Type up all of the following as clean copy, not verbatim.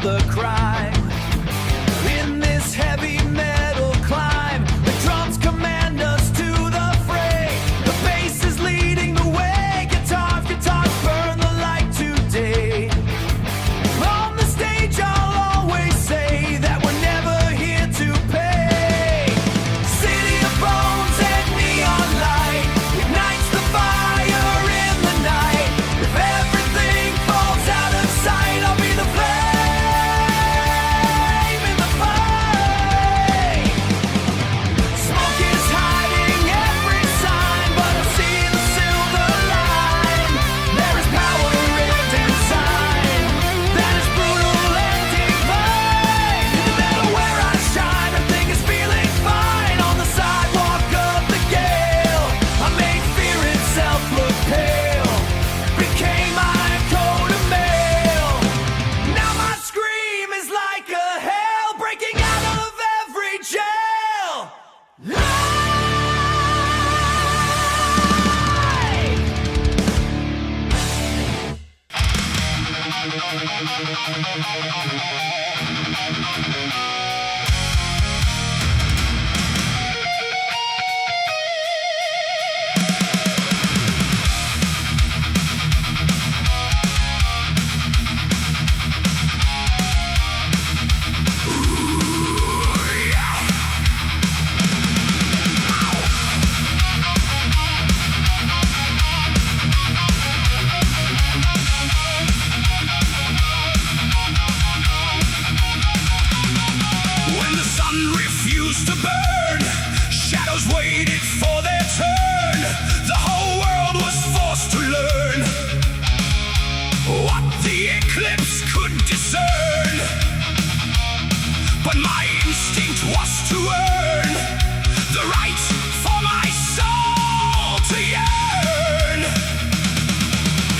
of the crime. In this heavy metal climb, the drums command us to the fray. The bass is leading the way. Guitars burn the light today. On the stage I'll always say that we're never here to pay. City of bones and neon light ignites the fire in the night. If everything falls out of sight, I'll be the flame in the fight. Smoke is hiding every sign, but I see the silver line. There is power written inside that is brutal and divine. No matter where I shine, a thing is feeling fine. On the sidewalk of the gale, I made fear itself look pale. Became my coat of mail. Now my scream is like a hail breaking out of every jail. When the sun refused to burn, shadows waited for their turn. The whole world was forced to learn what the eclipse could discern. But my instinct was to earn the right for my soul to yearn.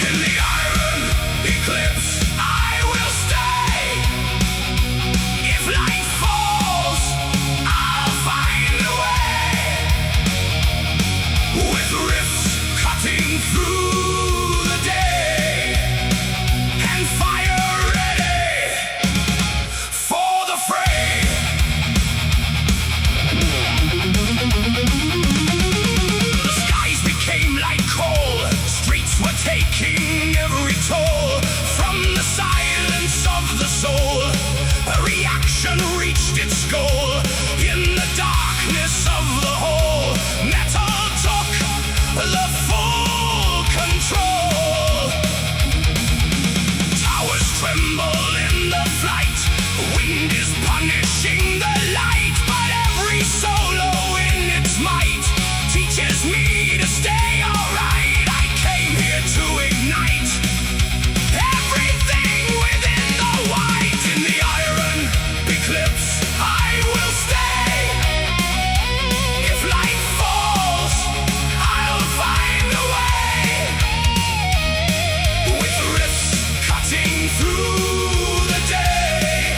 In the iron eclipse I will stay. If light falls, I'll find a way. With riffs cutting through the day and fire ready for the fray. The skies became like coal, streets were taking every toll. From the silence of the soul, a reaction reached its goal. In the darkness of the hole, metal took the full control. Towers tremble in the flight, wind is punishing the light. But every solo in its might teaches me to stay alright. I came here to ignite everything within the white. In the iron eclipse I will stay. If light falls, I'll find a way. With riffs cutting through the day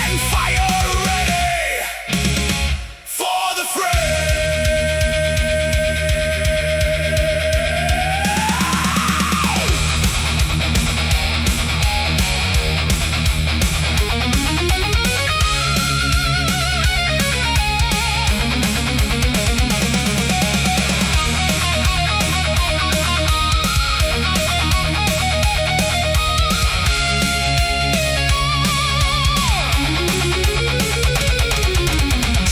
and fire ready for the fray.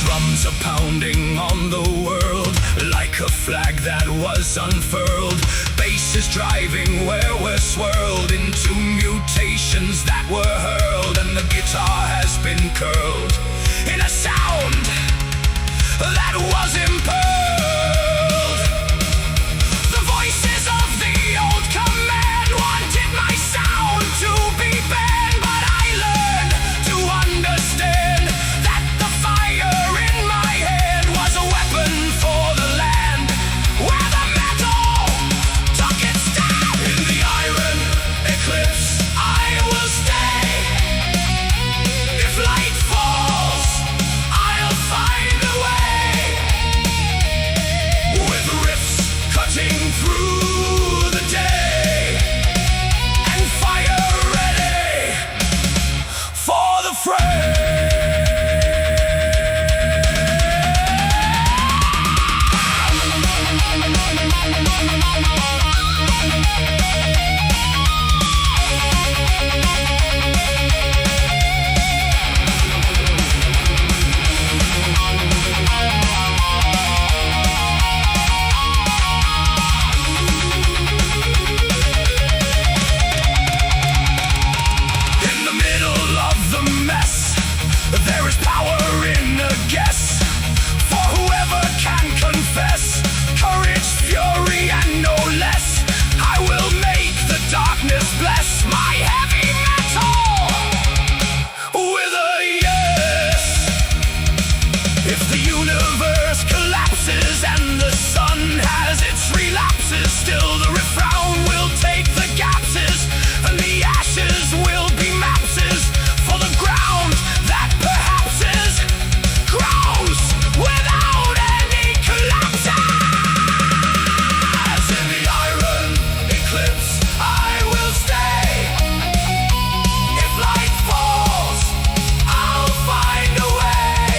Drums are pounding on the world like a flag that was unfurled. Bass is driving where we're swirled into mutations that were hurled. And the guitar has been curled in a sound that was impearled. The voices of the old command wanted my sound to be banned. But I learned to understand that the fire in my hand was a weapon for the land, where the metal took its stand. In the iron eclipse I will stay. If light falls, I'll find a way. bless my heavy metal with a yes. If the universe collapses and the sun has its relapses, still the refrain will take the gapses, and the ashes will be mapses for the ground that perhaps is grows without any collapses. In the iron eclipse I will stay. If light falls, I'll find a way,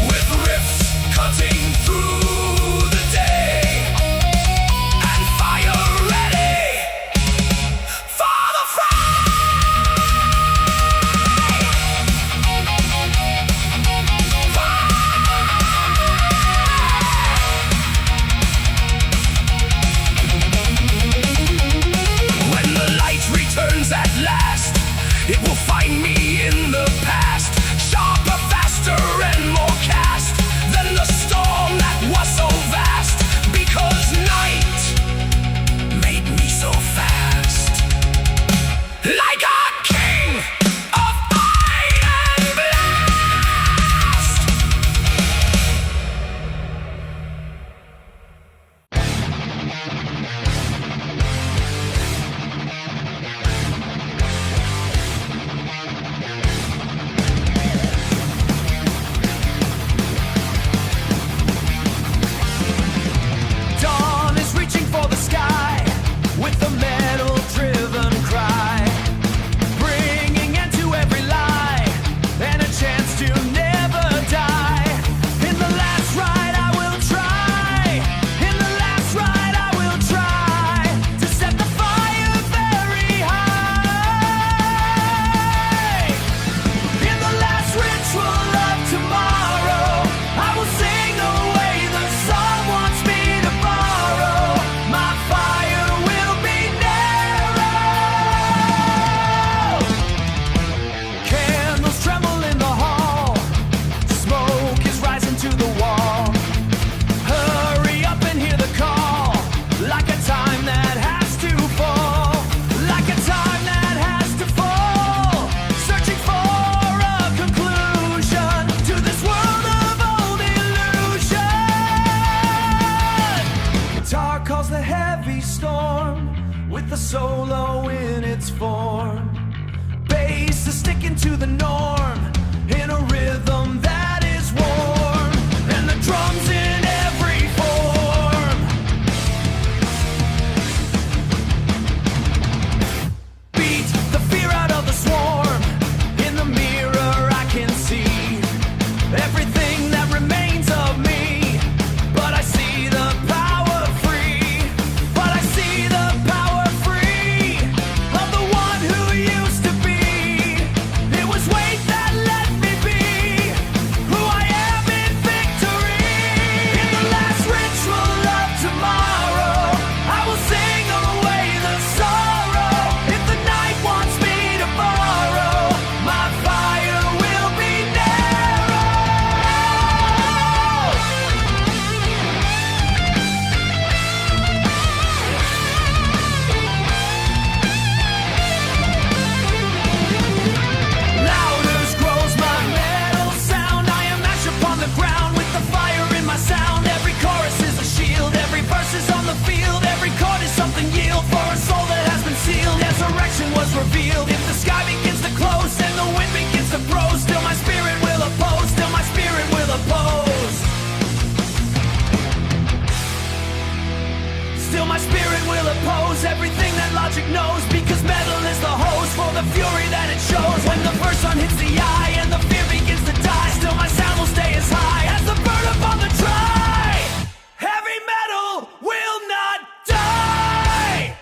with riffs cutting through the day and fire ready for the fray. When the light returns at last, it will find me in the past, sharper, faster, and more cast than the storm that was so vast, because night made me so fast. Like a king of iron blast. Dawn is reaching for the sky with a metal-driven cry, bringing end to every lie and a chance to never die. In the last ride I will try, in the last ride I will try to set the fire very high. In the last ritual of tomorrow, I will sing the way the sun wants me to borrow. My fire will be narrow. Candles tremble in the hall, smoke is rising to the wall. Hurry up and hear the call, like a time that has to fall, like a time that has to fall. Searching for a conclusion to this world of old illusion. Guitar calls the heavy storm with the solo in its form. Bass is sticking to the norm in a rhythm that is warm, and the drums in every form. Beat the fear out of the swarm. In the mirror I can see everything that remains of me, but I see the power free, but I see the power free of the one who used to be. It was weight that let me be who I am in victory. In the last ritual of tomorrow, I will sing away the sorrow. If the night wants me to borrow, my fire will be narrow. Louder grows my metal sound. I am ash upon the ground with the fire in my sound. Every chorus is a shield, every verse is on the field, every chord is something yield for a soul that has been sealed. Resurrection was revealed. If the sky begins to close and the wind begins to blow, still my spirit will oppose, still my spirit will oppose. Still my spirit will oppose everything that logic knows, because metal is the hose for the fury that it shows. When the first sun hits the eye and the fear begins to die, still my sound will stay as high as the bird upon the try. Heavy metal will not die.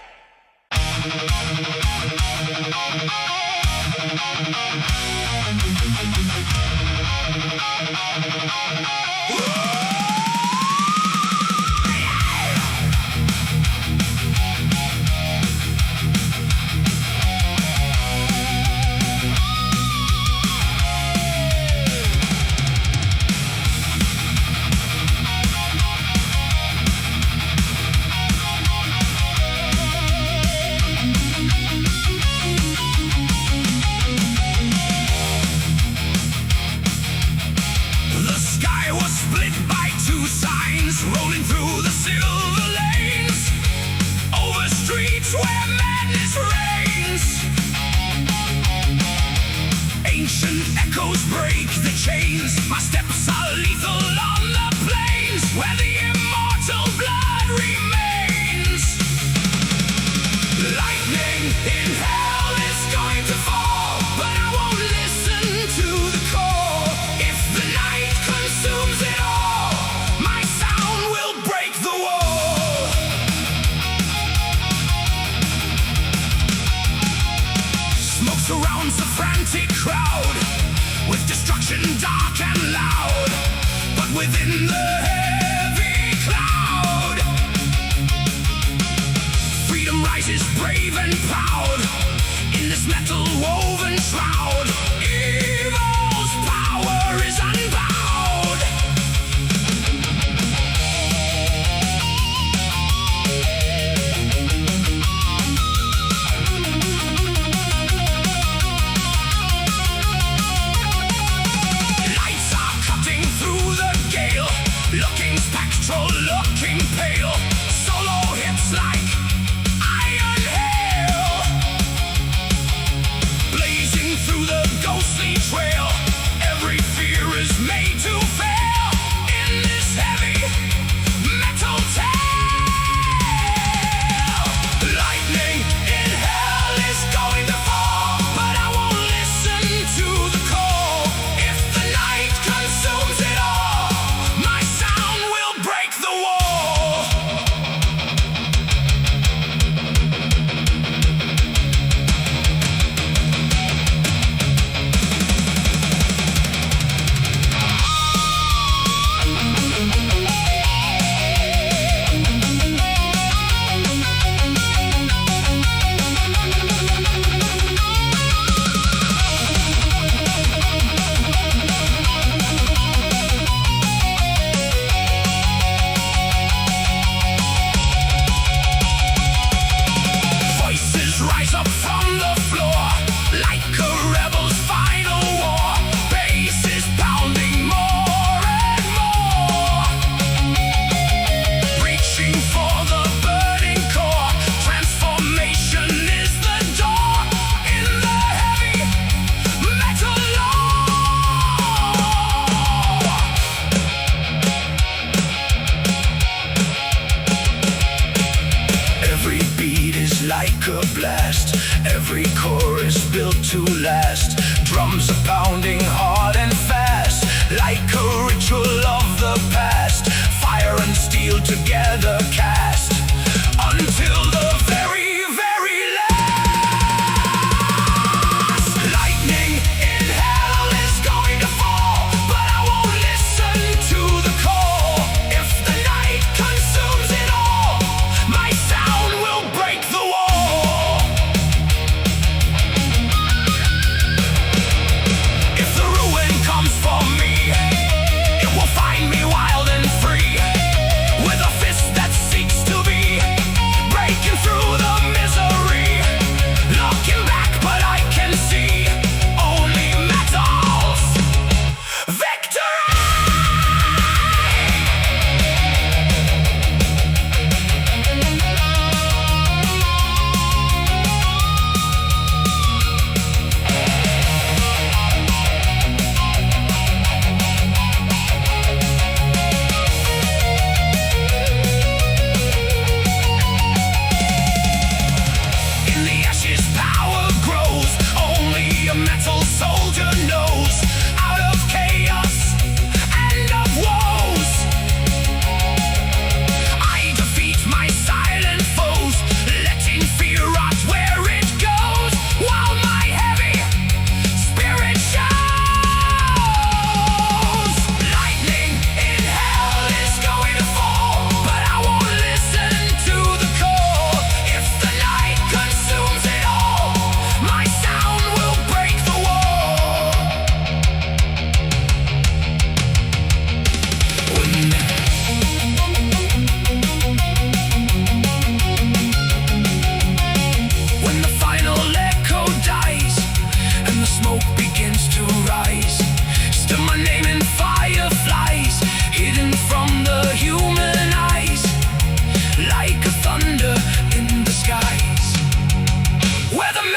madness reigns. Ancient echoes break the chains. My steps are lethal on the plains where the immortal blood remains. Lightning in hell is going to fall, but I won't listen to the call. If the night consumes it all, my sound will break the wall. Smoke surrounds the frantic crowd, with destruction dark and loud. But within the heavy cloud, freedom rises brave and proud. In this metal woven shroud, evil's power is unbowed. Lights are cutting through the gale, looking spectral, looking pale. Solo hits like iron hail, blazing through the ghostly trail. Every fear is made to fail in this heavy metal tale. Lightning in hell is going to fall, but I won't listen to the call. If the night consumes it all, my sound will break the wall. Voices rise up from the floor like a rebel's final war. Bass is pounding more and more, reaching for the burning core. Transformation is the door in the heavy metal law. Every beat is like a blast, every chorus built to last. Drums are pounding hard and fast, like a ritual of the past. Fire and steel together cast, until the very, very last. Lightning in hell is going to fall, but I won't listen to the call. If the night consumes it all, my sound will break the wall. If the ruin comes for me, it will find me wild and free, with a fist that seeks to be break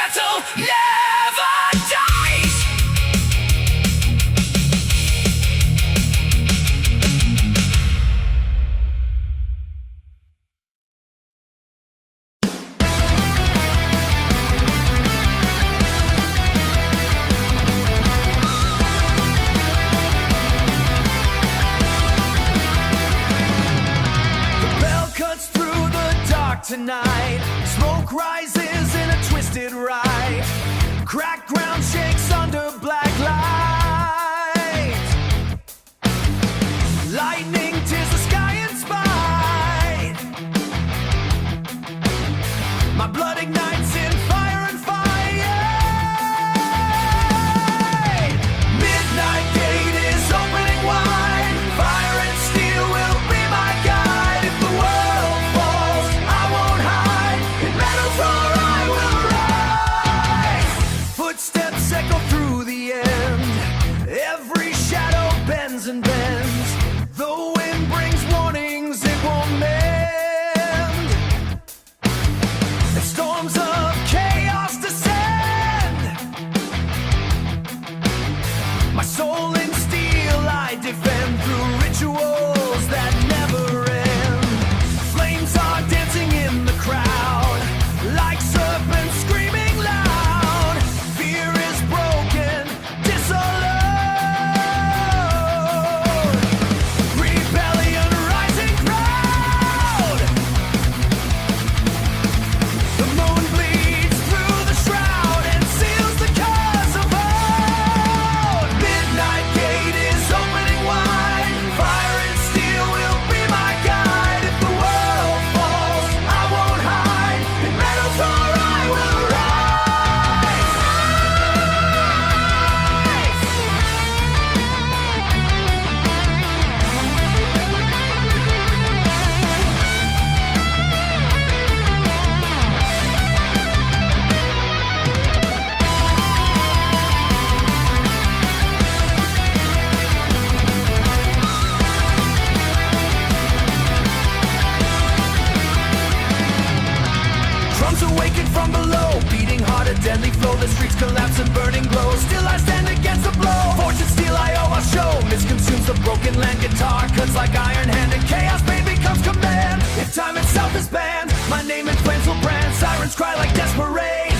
metal never dies. Tonight, smoke rises in a twisted ride. Cracked ground shakes under black light. Lightning tears the sky in spite. My blood ignites in fire and fire. Midnight gate is opening wide. Fire and steel will be my guide. If the world falls, I won't hide. In metal's roar I will rise. Footsteps echo through the end. Every shadow bends and bends. The wind brings warnings it won't mend. And storms of chaos descend. My soul in steel I defend through rituals that never end. Flames are dancing in the crowd, like serpents screaming loud. Fear is broken, disallowed. Rebellion rising proud. The moon bleeds through the shroud and seals the cause of old. Midnight gate is opening wide. Fire and steel will be my guide. If the world falls, I won't hide. In metal's roar I will rise. Drums awaken from below, beating hard, a deadly flow. The streets collapse and burning glow. Still I stand against the blow. Fortune steel I owe a show. Misconsumes the broken land. Guitar cuts like iron hand, and chaos pain becomes command. If time itself is banned, my name in flames will brand. Sirens cry like desperate,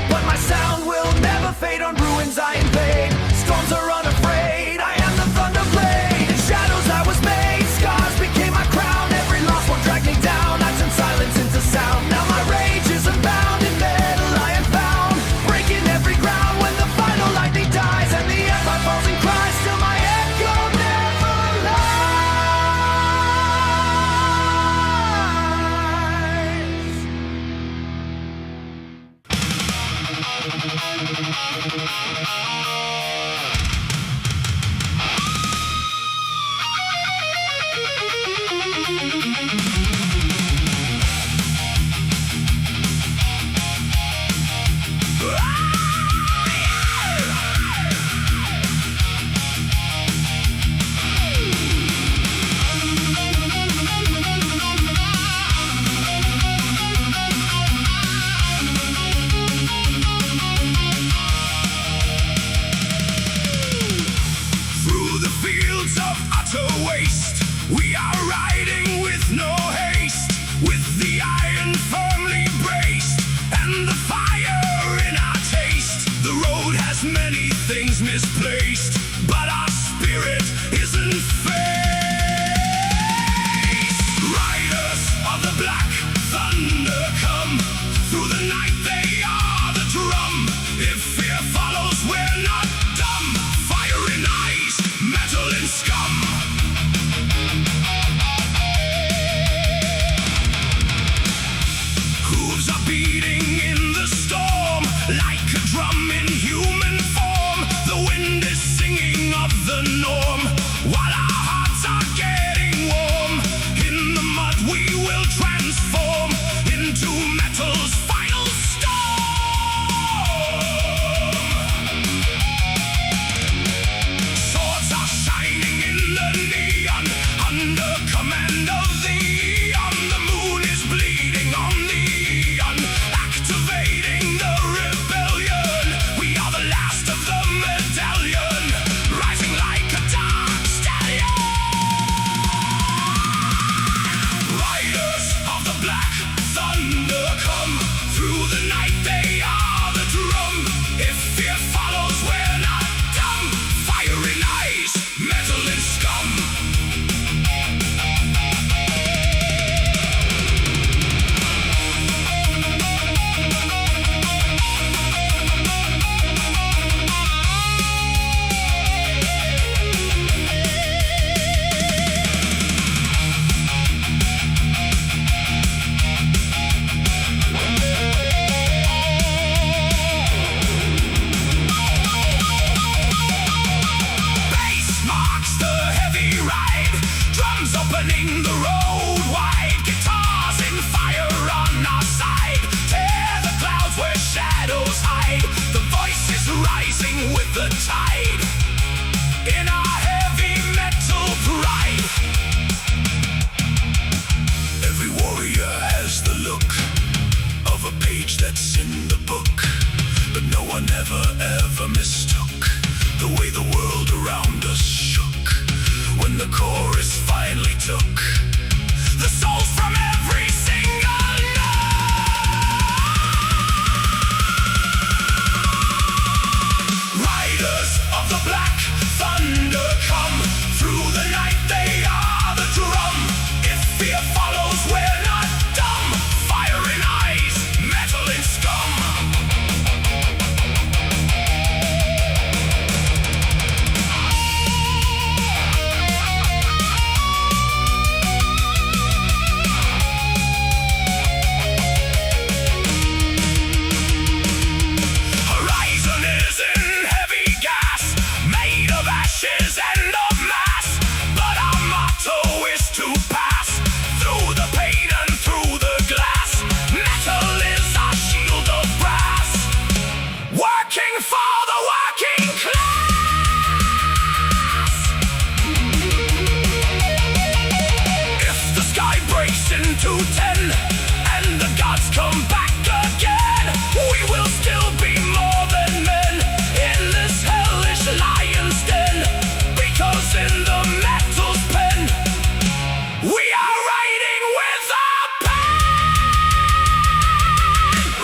but my sound will never fade. On ruins I invade. Storms are unafraid. I am the thunder blade. In shadows I was made. Scars became my crown. Every lost one dragged me down. I turned silence into sound. Now my rage is unbound. In metal I am found, breaking every ground. When the final lightning dies and the empire falls and cries, still my echo never Through the fields of utter waste, we are riding with no haste, with the iron firmly braced, and the fire in our taste. The road has many things misplaced, but our spirit isn't faced. Riders of the black thunder come, through the night they are the drum. If fear follows, we're not dumb. Fire in eyes, metal in scum. Hooves are beating in the storm, like a drum in human form. The wind is singing of the norm, while our hearts are getting warm. In the mud we will transform into metal's final storm. side. The voice is rising with the tide. In our heavy metal pride. Every warrior has the look of a page that's in the book, but no one ever mistook the way the world around us shook when the chorus finally took the souls from every single note. Riders of the black thunder come through the night, they are the drum. If fear follows, we're not dumb. Fire in eyes, metal in scum. Horizon is in heavy gas, made of ashes and of mass, but our motto is to pass through the pain and through the glass. Metal is our shield of brass, working for the working class. If the sky breaks into 10 and the gods come back again, we will still be more than men in this hellish lion's den, because in the metal's pen we are riding with our pen.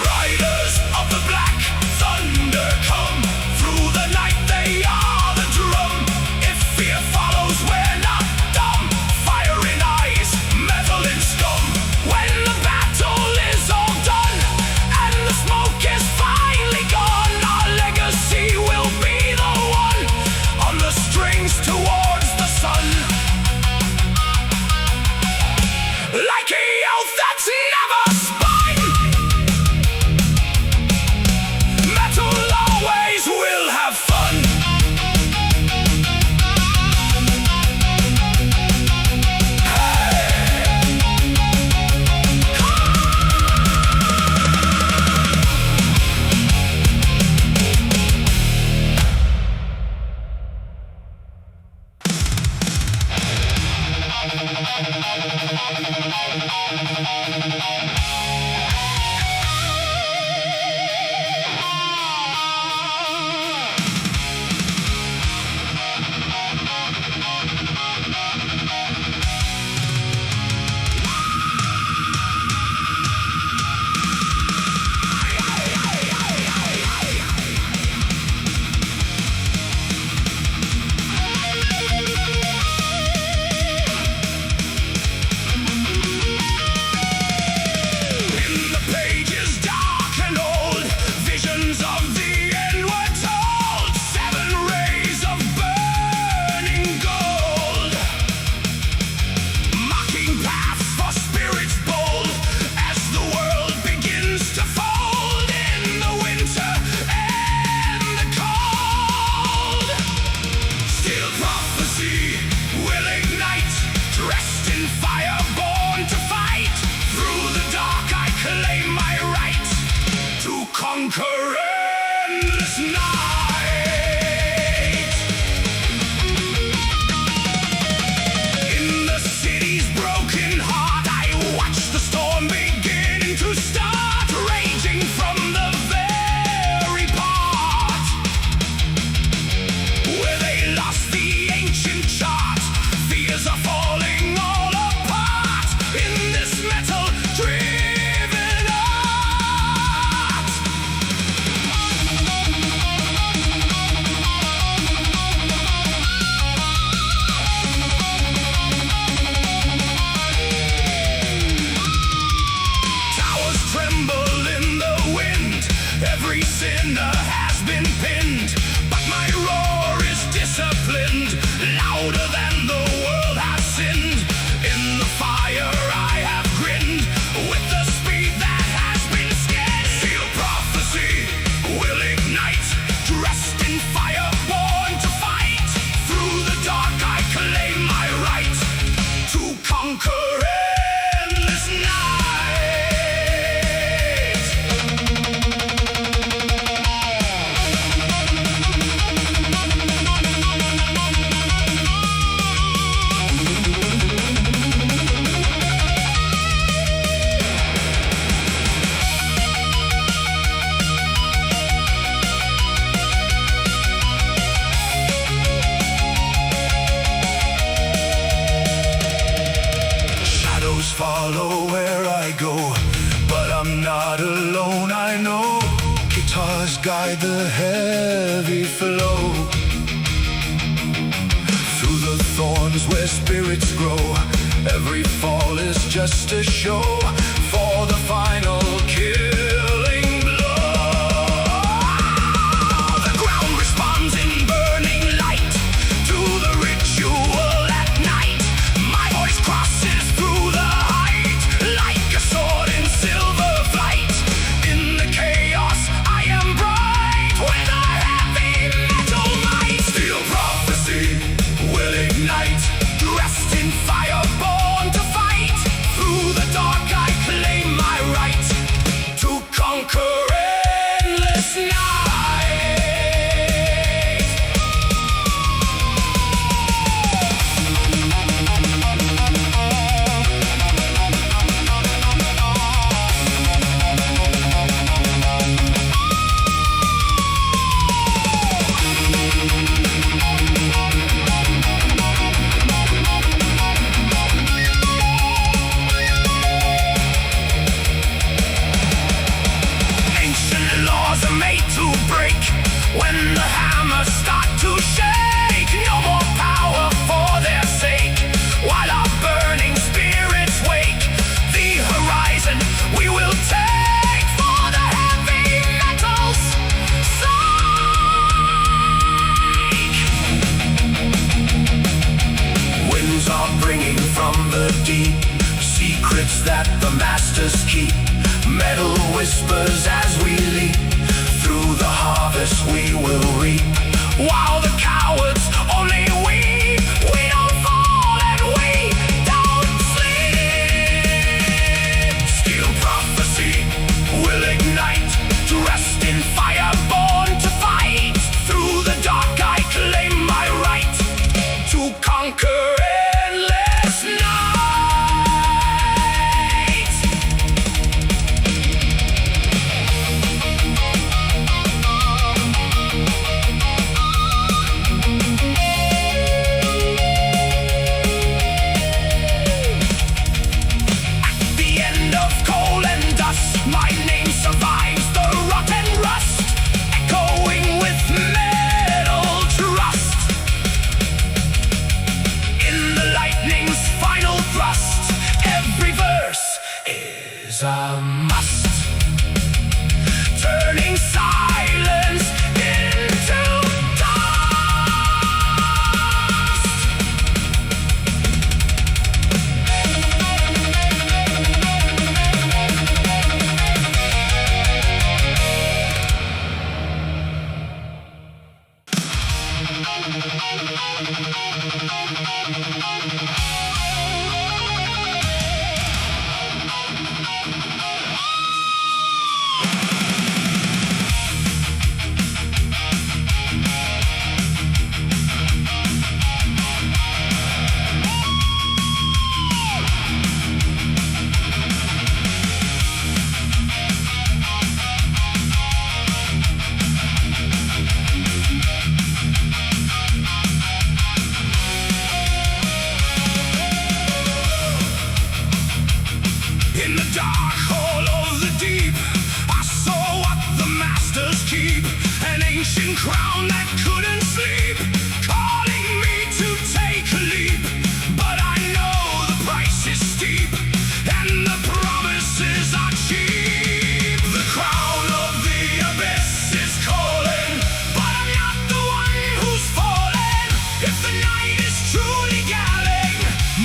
Riders of the black thunder come through the night, they are the drum. If fear follows, we're not dumb. Fire in eyes, metal in scum. When the battle is all done and the smoke is finally gone, our legacy will be the one on the strings towards the sun. Like a oath that's never spun, metal always will have fun. In the pages dark and old, visions of the end were told. 7 rays of burning gold, marking paths for spirits bold as the world begins to fold in the winter and the cold. Still prophecy will ignite, dressed in fire, born to fight. Through the dark I claim my right to conquer endless night. In the city's broken heart I watch the storm beginning to start, raging from the very part where they lost the ancient chart. Fears are falling all apart in this metal-driven art. Towers tremble in the wind, every sinner has been pinned, but my roar is disciplined, louder than the world has sinned. In the fire I have grinned, with the speed that has been skinned. Feel prophecy will ignite, dressed in fire, born to fight. Through the dark I claim my right to conquer endless night. I know. Guitars guide the heavy flow through the thorns where spirits grow. Every fall is just a show for the final killing blow. The ground responds in burning light to the ritual at night. My voice crosses through the height like a sword in silver flight. In the chaos I am bright with a heavy metal might. Steel prophecy will ignite, dressed in fire, born to fight. Through the dark I claim my right to conquer endless night. Ancient laws are made to break when the hammers start to shake. No more power for their sake while our burning spirits wake. The horizon we will take for the heavy metals sake. Winds are bringing from the deep secrets that the masters keep. Metal whispers as we leap through the harvest we will reap. While the cowards only weep, we don't fall and we don't sleep. Steel prophecy will ignite, dressed in fire, born to fight. Through the dark I claim my right to conquer endless night. At the end of coal and dust, my name survives the rotten rust, echoing with metal trust. In the lightning's final thrust, every verse is a must, turning silence into dust. In the dark hole of the deep, I saw what the masters keep. An ancient crown that couldn't sleep, calling me to take a leap. But I know the price is steep, and the promises are cheap. The crown of the abyss is calling, but I'm not the one who's falling. If the night is truly galling,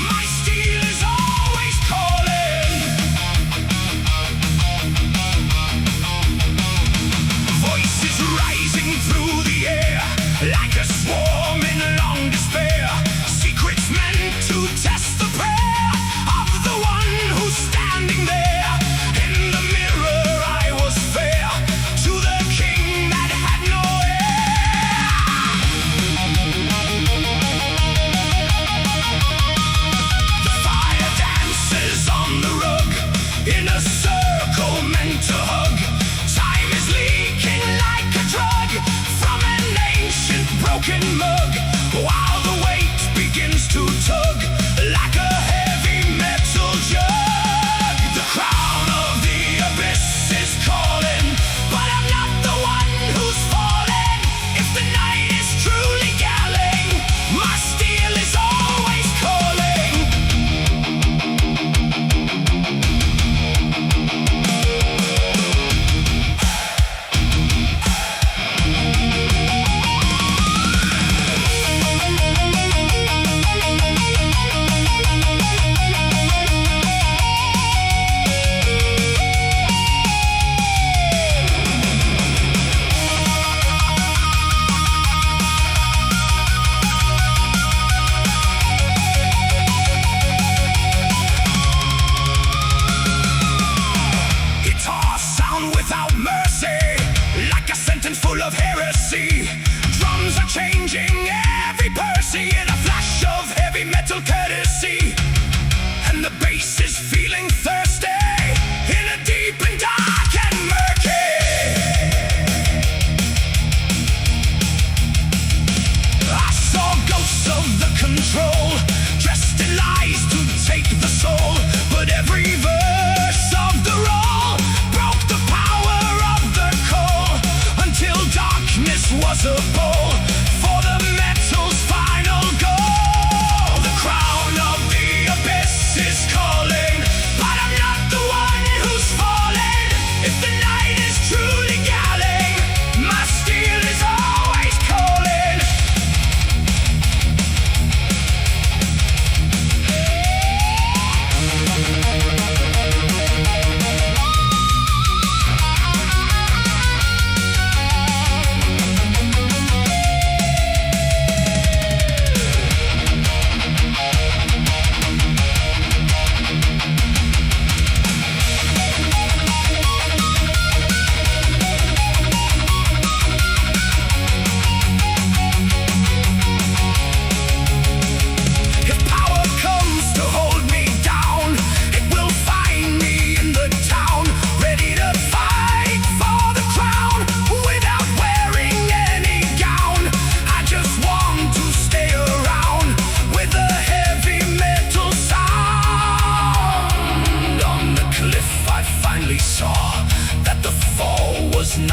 my steel is always calling. Voices rising through the air like a swarm in long despair. Secrets meant to test the prayer of the one who's standing there. In the mirror I was fair to the king that had no heir. The fire dances on the rug in a circle meant to hug. Time is leaking like a drug from an ancient broken mug, while the weight begins to tug like a heavy metal jug. The crown of the abyss is calling,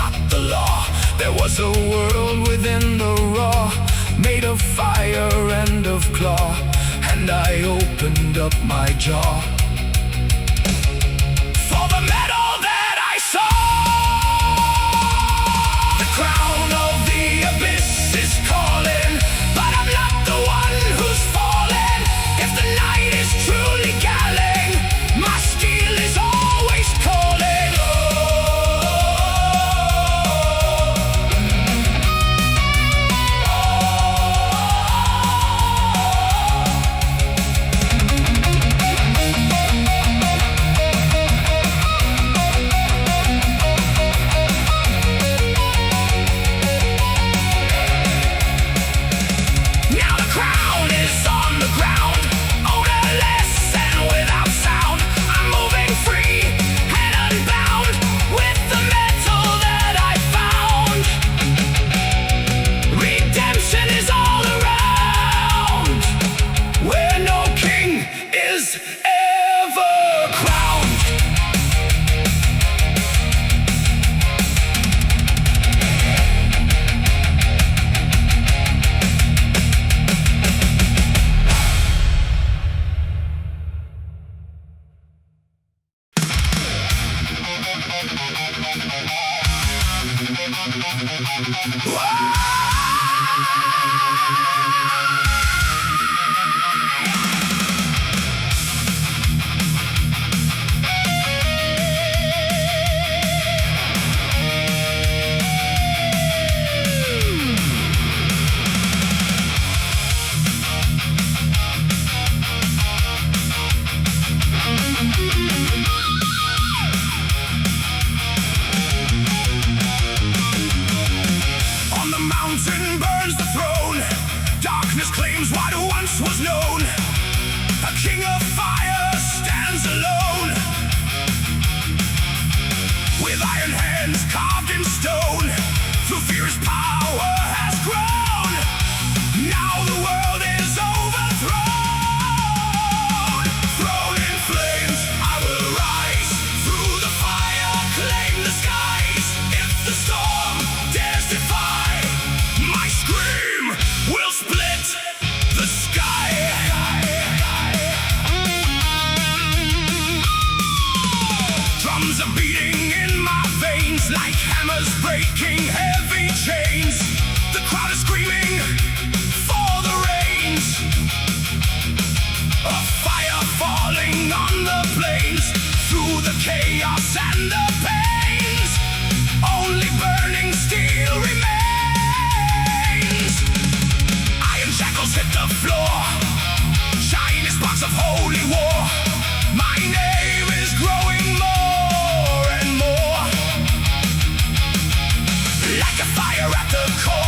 not the law. There was a world within the raw, made of fire and of claw, and I opened up my jaw for the metal that I saw. The crown of the abyss is calling, but I'm not the one who's falling. If the night is truly galling, my steel is always calling. Was known, a king of fire stands alone, with iron hands carved in stone. Through fear his power has grown. Now the world is overthrown. Thrown in flames, I will rise. Through the fire, claim the skies. If the storm dares defy, my scream will split the sky. Drums are beating in my veins like hammers breaking heavy chains. The crowd is screaming for the rains. A fire falling on the plains. Through the chaos and the pains, only burning steel remains. Iron shackles hit the floor, shining sparks of holy war. My name is growing more and more, like a fire at the core.